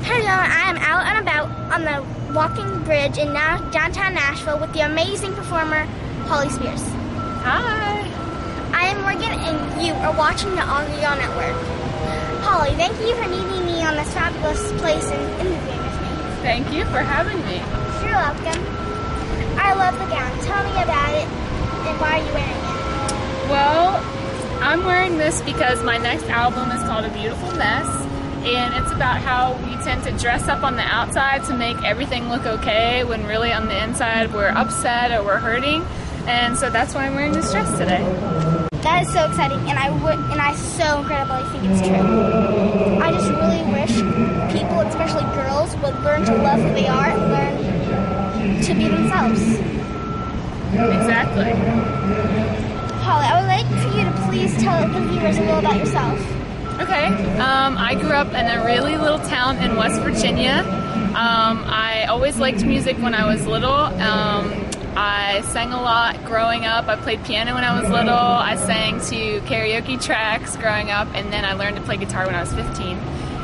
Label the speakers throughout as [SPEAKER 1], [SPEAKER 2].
[SPEAKER 1] Hello, I am out and about on the walking bridge in downtown Nashville with the amazing performer, Holly Spears.
[SPEAKER 2] Hi.
[SPEAKER 1] I am Morgan and you are watching the AUGEgirl Network. Holly, thank you for meeting me on this fabulous place and interviewing with me.
[SPEAKER 2] Thank you for having me.
[SPEAKER 1] You're welcome. I love the gown. Tell me about it and why are you wearing it?
[SPEAKER 2] Well, I'm wearing this because my next album is called A Beautiful Mess, and it's about how we tend to dress up on the outside to make everything look okay when really on the inside we're upset or we're hurting, and so that's why I'm wearing this dress today.
[SPEAKER 1] That is so exciting, and I so incredibly think it's true. I just really wish people, especially girls, would learn to love who they are and learn to be themselves.
[SPEAKER 2] Exactly.
[SPEAKER 1] Holly, I would like for you to please tell the viewers a little about yourself.
[SPEAKER 2] Okay. I grew up in a really little town in West Virginia. I always liked music when I was little. I sang a lot growing up. I played piano when I was little. I sang to karaoke tracks growing up, and then I learned to play guitar when I was 15.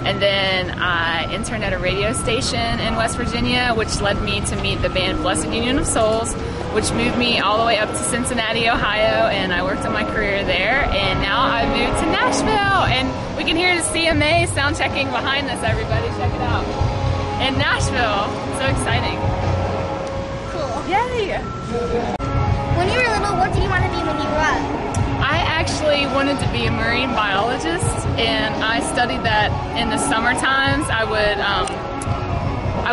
[SPEAKER 2] And then I interned at a radio station in West Virginia, which led me to meet the band Blessed Union of Souls, which moved me all the way up to Cincinnati, Ohio, and I worked on my career there. And now I've moved to Nashville, and we can hear the CMA sound checking behind us, everybody. Check it out. In Nashville. So exciting.
[SPEAKER 1] Cool.
[SPEAKER 2] Yay!
[SPEAKER 1] When you were little, what did you want to be when you grew up?
[SPEAKER 2] I actually wanted to be a marine biologist, and I studied that in the summer times. I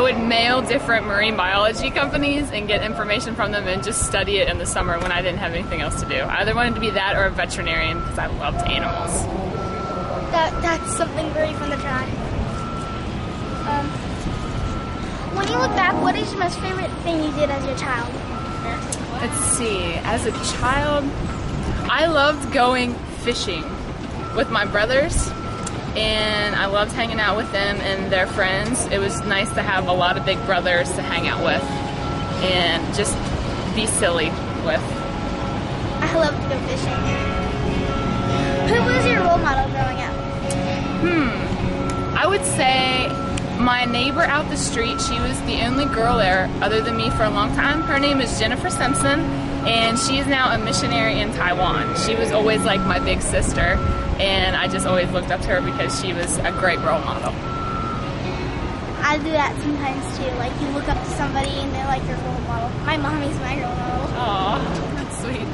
[SPEAKER 2] would mail different marine biology companies and get information from them and just study it in the summer when I didn't have anything else to do. I either wanted to be that or a veterinarian because I loved animals.
[SPEAKER 1] That's something very fun to try. When you look back, what is your most favorite thing you did as your child?
[SPEAKER 2] Let's see. As a child, I loved going fishing with my brothers, and I loved hanging out with them and their friends. It was nice to have a lot of big brothers to hang out with and just be silly with.
[SPEAKER 1] I love to go fishing. Who was your role model growing up?
[SPEAKER 2] I would say my neighbor out the street. She was the only girl there other than me for a long time. Her name is Jennifer Simpson, and she is now a missionary in Taiwan. She was always like my big sister, and I just always looked up to her because she was a great role model.
[SPEAKER 1] I do that sometimes too. Like, you look up to somebody and they're like your role model. My mommy's my role model.
[SPEAKER 2] Aw, that's sweet.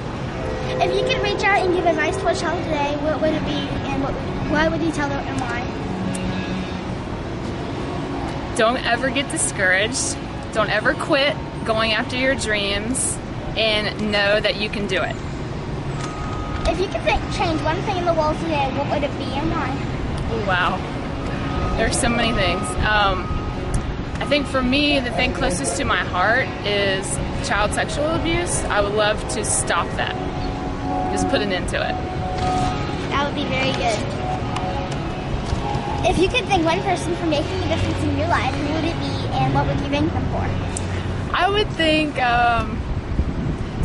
[SPEAKER 1] If you could reach out and give advice to a child today, what would it be, and what would you tell them and why?
[SPEAKER 2] Don't ever get discouraged. Don't ever quit going after your dreams, and know that you can do it.
[SPEAKER 1] If you could change one thing in the world today, what would it be and why?
[SPEAKER 2] Oh, wow. There's so many things. I think for me, the thing closest to my heart is child sexual abuse. I would love to stop that. Just put an end to it.
[SPEAKER 1] That would be very good. If you could thank one person for making a difference in your life, who would it be and what would you thank them for?
[SPEAKER 2] I would think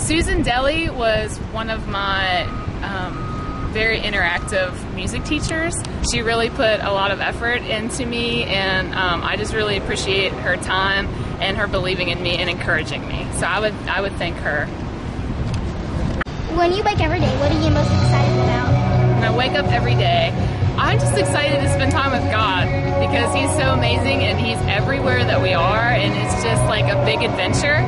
[SPEAKER 2] Susan Deli was one of my very interactive music teachers. She really put a lot of effort into me, and I just really appreciate her time and her believing in me and encouraging me. So I would thank her.
[SPEAKER 1] When you wake every day, what are you most excited about?
[SPEAKER 2] When I wake up every day, I'm just excited to spend time with God because He's so amazing and He's everywhere that we are, and it's just like a big adventure.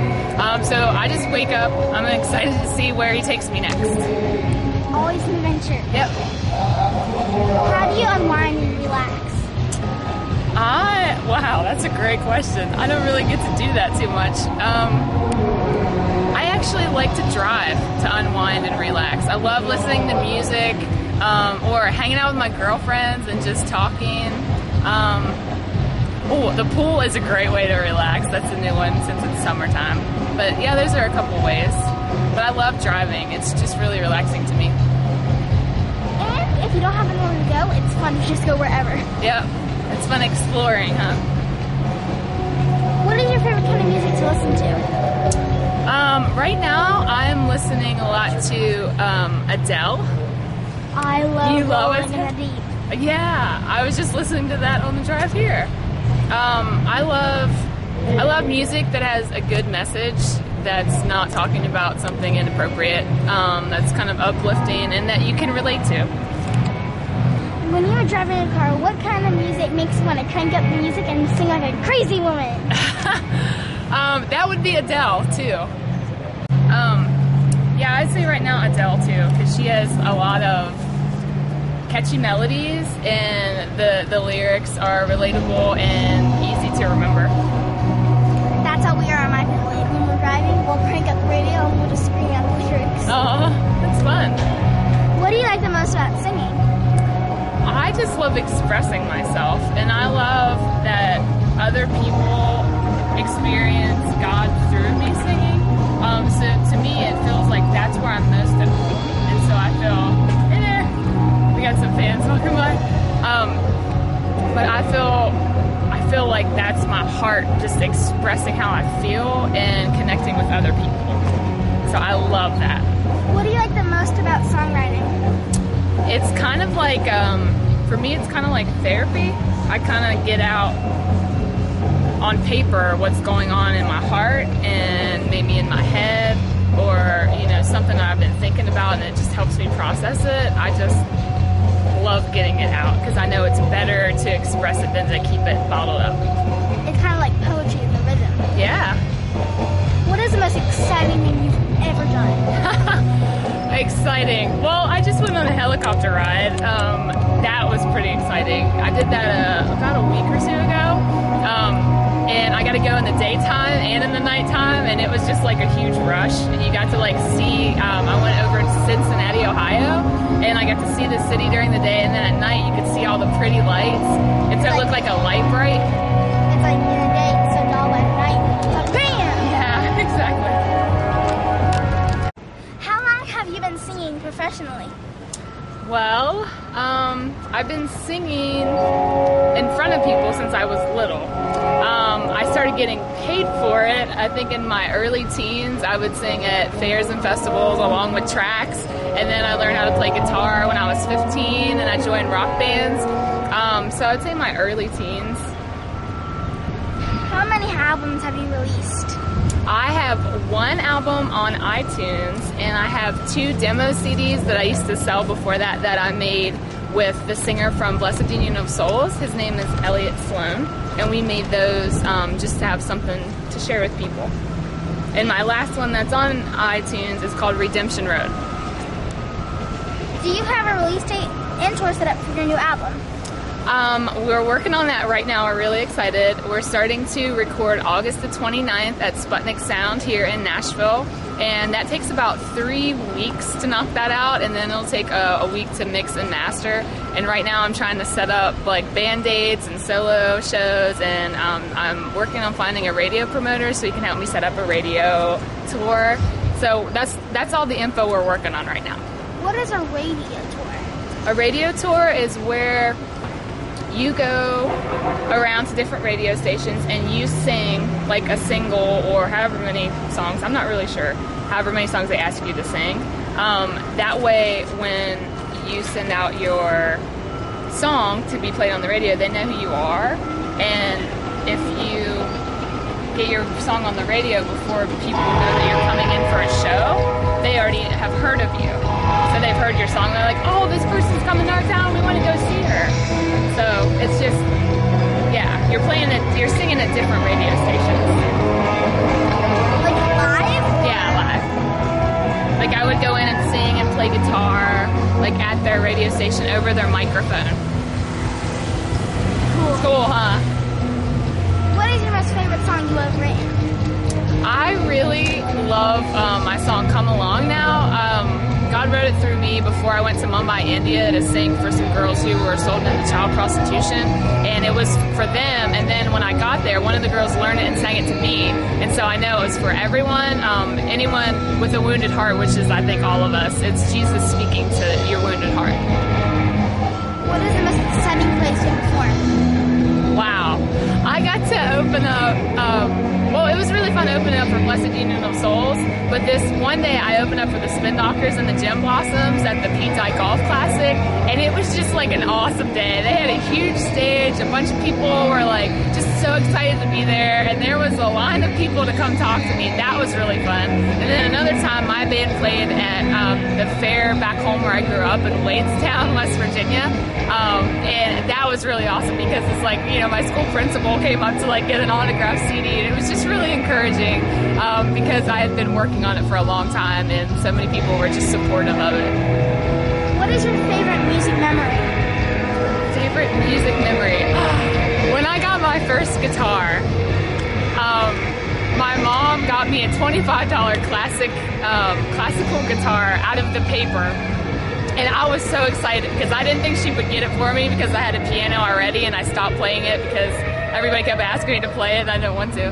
[SPEAKER 2] So I just wake up, I'm excited to see where He takes me next.
[SPEAKER 1] Always an adventure.
[SPEAKER 2] Yep.
[SPEAKER 1] How do you unwind and relax?
[SPEAKER 2] Wow, that's a great question. I don't really get to do that too much. I actually like to drive to unwind and relax. I love listening to music or hanging out with my girlfriends and just talking. The pool is a great way to relax. That's a new one since it's summertime. But yeah, those are a couple ways. But I love driving. It's just really relaxing to me.
[SPEAKER 1] And if you don't have anywhere to go, it's fun to just go wherever.
[SPEAKER 2] Yep. It's fun exploring, huh?
[SPEAKER 1] What is your favorite kind of music to listen to?
[SPEAKER 2] Right now, I'm listening a lot to Adele.
[SPEAKER 1] I love
[SPEAKER 2] You love
[SPEAKER 1] Rolling in the Deep.
[SPEAKER 2] Yeah, I was just listening to that on the drive here. I love music that has a good message, that's not talking about something inappropriate, that's kind of uplifting and that you can relate to.
[SPEAKER 1] When you were driving a car, what kind of music makes you want to crank up the music and sing like a crazy woman?
[SPEAKER 2] That would be Adele, too. Yeah, I'd say right now Adele, too, because she has a lot of catchy melodies, and the lyrics are relatable and easy to remember.
[SPEAKER 1] That's how we are on my family. When we're driving, we'll crank up the radio and we'll just scream out the lyrics.
[SPEAKER 2] Oh, that's fun.
[SPEAKER 1] What do you like the most about singing?
[SPEAKER 2] I just love expressing myself, and I love that other people experience God through me singing. So to me, it feels like that's where I'm most at home. And so I feel, hey there, we got some fans walking by. But I feel like that's my heart, just expressing how I feel and connecting with other people. So I love that.
[SPEAKER 1] What do you like the most about songwriting?
[SPEAKER 2] It's kind of like, for me, it's kind of like therapy. I kind of get out on paper what's going on in my heart and maybe in my head, or, you know, something that I've been thinking about, and it just helps me process it. I just love getting it out because I know it's better to express it than to keep it bottled up.
[SPEAKER 1] It's kind of like poetry in the rhythm.
[SPEAKER 2] Yeah.
[SPEAKER 1] What is the most exciting thing you've ever done?
[SPEAKER 2] Exciting. Well, I just went on a helicopter ride. That was pretty exciting. I did that about a week or so ago. And I got to go in the daytime and in the nighttime, and it was just like a huge rush. And you got to like see, I went over to Cincinnati, Ohio, and I got to see the city during the day, and then at night you could see all the pretty lights. And so it looked like a light bright.
[SPEAKER 1] It's like in the day, so all at night, bam!
[SPEAKER 2] Yeah, exactly.
[SPEAKER 1] How long have you been singing professionally?
[SPEAKER 2] Well, I've been singing in front of people since I was little. I started getting paid for it, I think in my early teens. I would sing at fairs and festivals along with tracks, and then I learned how to play guitar when I was 15, and I joined rock bands. So I'd say my early teens.
[SPEAKER 1] How many albums have you released?
[SPEAKER 2] I have one album on iTunes, and I have 2 demo CDs that I used to sell before that I made with the singer from Blessed Union of Souls. His name is Elliot Sloan, and we made those just to have something to share with people. And my last one that's on iTunes is called Redemption Road.
[SPEAKER 1] Do you have a release date and tour set up for your new album?
[SPEAKER 2] We're working on that right now. We're really excited. We're starting to record August the 29th at Sputnik Sound here in Nashville, and that takes about 3 weeks to knock that out, and then it'll take a week to mix and master. And right now I'm trying to set up like band dates and solo shows, and I'm working on finding a radio promoter so he can help me set up a radio tour. So that's all the info we're working on right now.
[SPEAKER 1] What is a radio tour?
[SPEAKER 2] A radio tour is where you go around to different radio stations and you sing like a single or however many songs, I'm not really sure, however many songs they ask you to sing. That way when you send out your song to be played on the radio, they know who you are, and if you get your song on the radio before people know that you're coming in for a show, they already have heard of you. So they've heard your song, they're like, oh, this person's coming to our town, we want to go see her. So it's just, yeah, you're singing at different radio stations.
[SPEAKER 1] Like live?
[SPEAKER 2] Yeah, live. Like I would go in and sing and play guitar, like at their radio station over their microphone. Cool, huh?
[SPEAKER 1] What is your most favorite song you have written?
[SPEAKER 2] I really love my song Come Along Now. God wrote it through me before I went to Mumbai, India to sing for some girls who were sold into child prostitution, and it was for them. And then when I got there, one of the girls learned it and sang it to me, and so I know it was for everyone, anyone with a wounded heart, which is I think all of us. It's Jesus speaking to your wounded heart.
[SPEAKER 1] What is the most exciting place to perform?
[SPEAKER 2] Wow. I got to open up, well, it was really fun opening up for Blessed Union of Souls, but this one day I opened up for the Spindockers and the Gem Blossoms at the Pete Dye Golf Classic, and it was just like an awesome day. They had a huge stage, a bunch of people were like just so excited to be there, and there was a line of people to come talk to me. That was really fun. And then another time, my band played at the fair back home where I grew up in Wadestown, West Virginia, and that was really awesome because it's like, you know, my school principal came up to like get an autographed CD, and it was just really encouraging because I had been working on it for a long time, and so many people were just supportive of it.
[SPEAKER 1] What is your favorite music memory?
[SPEAKER 2] Favorite music memory? When I got my first guitar, my mom got me a $25 classical guitar out of the paper, and I was so excited because I didn't think she would get it for me because I had a piano already, and I stopped playing it because everybody kept asking me to play it and I didn't want to.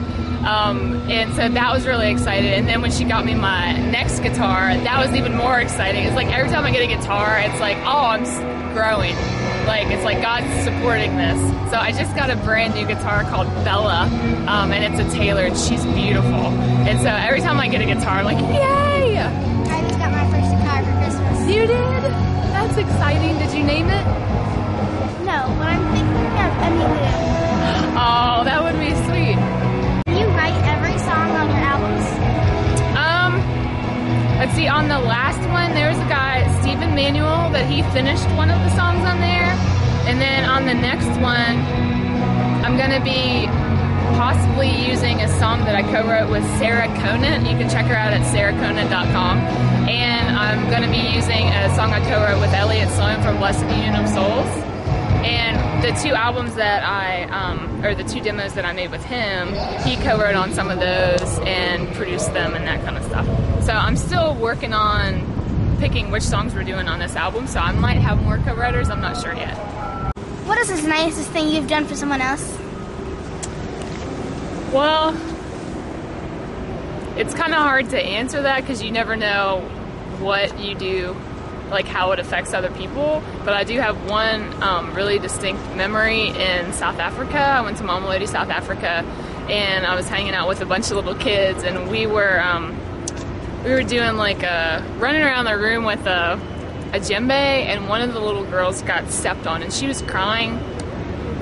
[SPEAKER 2] And so that was really exciting. And then when she got me my next guitar, that was even more exciting. It's like every time I get a guitar, it's like, oh, I'm growing. Like, it's like God's supporting this. So I just got a brand new guitar called Bella, and it's a Taylor, and she's beautiful. And so every time I get a guitar, I'm like, yay!
[SPEAKER 1] I just got my first guitar for Christmas.
[SPEAKER 2] You did? That's exciting. Did you name it?
[SPEAKER 1] No, but I'm thinking of Emily.
[SPEAKER 2] Oh, that would be sweet.
[SPEAKER 1] Do you write every song on your albums?
[SPEAKER 2] Let's see, on the last one, there was a guy, Stephen Manuel, that he finished one of the songs on there. And then on the next one, I'm going to be possibly using a song that I co-wrote with Sarah Conant. You can check her out at sarahconant.com. And I'm going to be using a song I co-wrote with Elliot Sloan from Blessed Union of Souls. And the two albums that or the two demos that I made with him, he co-wrote on some of those and produced them and that kind of stuff. So I'm still working on picking which songs we're doing on this album, so I might have more co-writers, I'm not sure yet.
[SPEAKER 1] What is the nicest thing you've done for someone else?
[SPEAKER 2] Well, it's kind of hard to answer that because you never know what you do, like how it affects other people, but I do have one really distinct memory in South Africa. I went to Mamelodi, South Africa, and I was hanging out with a bunch of little kids, and we were doing like running around the room with a djembe, and one of the little girls got stepped on, and she was crying,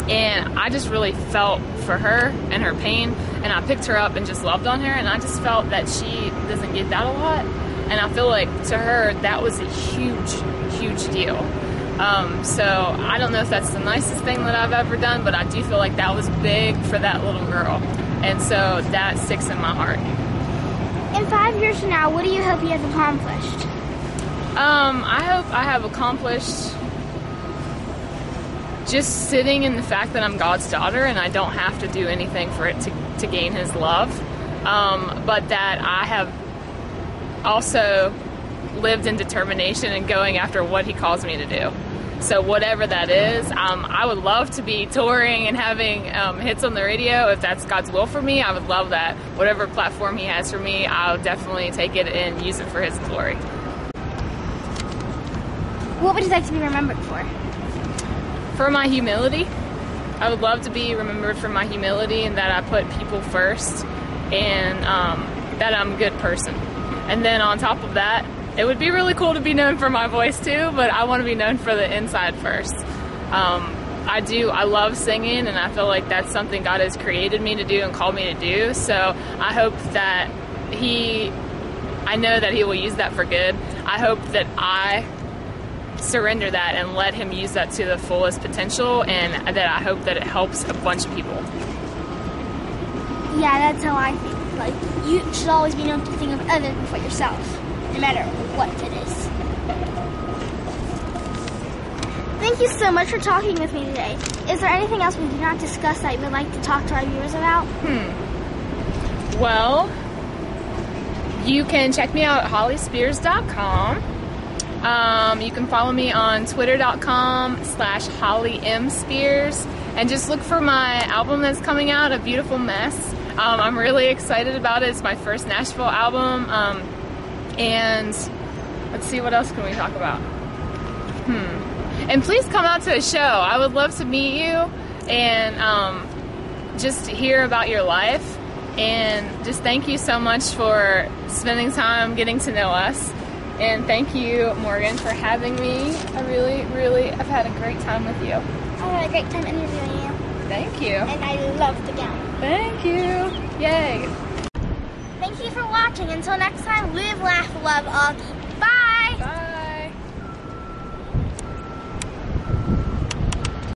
[SPEAKER 2] and I just really felt for her and her pain, and I picked her up and just loved on her, and I just felt that she doesn't get that a lot. And I feel like to her, that was a huge, huge deal. So I don't know if that's the nicest thing that I've ever done, but I do feel like that was big for that little girl. And so that sticks in my heart.
[SPEAKER 1] In 5 years from now, what do you hope you have accomplished?
[SPEAKER 2] I hope I have accomplished just sitting in the fact that I'm God's daughter and I don't have to do anything for it to gain His love. But that I have also lived in determination and going after what He calls me to do. So whatever that is, I would love to be touring and having hits on the radio. If that's God's will for me, I would love that. Whatever platform He has for me, I'll definitely take it and use it for His glory.
[SPEAKER 1] What would you like to be remembered for?
[SPEAKER 2] For my humility. I would love to be remembered for my humility and that I put people first and that I'm a good person. And then on top of that, it would be really cool to be known for my voice too, but I want to be known for the inside first. I love singing, and I feel like that's something God has created me to do and called me to do. So I hope that I know that He will use that for good. I hope that I surrender that and let Him use that to the fullest potential, and that I hope that it helps a bunch of people.
[SPEAKER 1] Yeah, that's how I think. Like, you should always be known to think of others before yourself, no matter what it is. Thank you so much for talking with me today. Is there anything else we did not discuss that you would like to talk to our viewers about?
[SPEAKER 2] Well, you can check me out at hollyspears.com. You can follow me on twitter.com/HollyMSpears, and just look for my album that's coming out, A Beautiful Mess. I'm really excited about it. It's my first Nashville album. And let's see, what else can we talk about? And please come out to a show. I would love to meet you and just hear about your life. And just thank you so much for spending time getting to know us. And thank you, Morgan, for having me. I really, really have had a great time with you.
[SPEAKER 1] I had a great time interviewing you.
[SPEAKER 2] Thank you.
[SPEAKER 1] And I love the gown.
[SPEAKER 2] Thank you. Yay.
[SPEAKER 1] Thank you for watching. Until next time, live, laugh, love, Augie.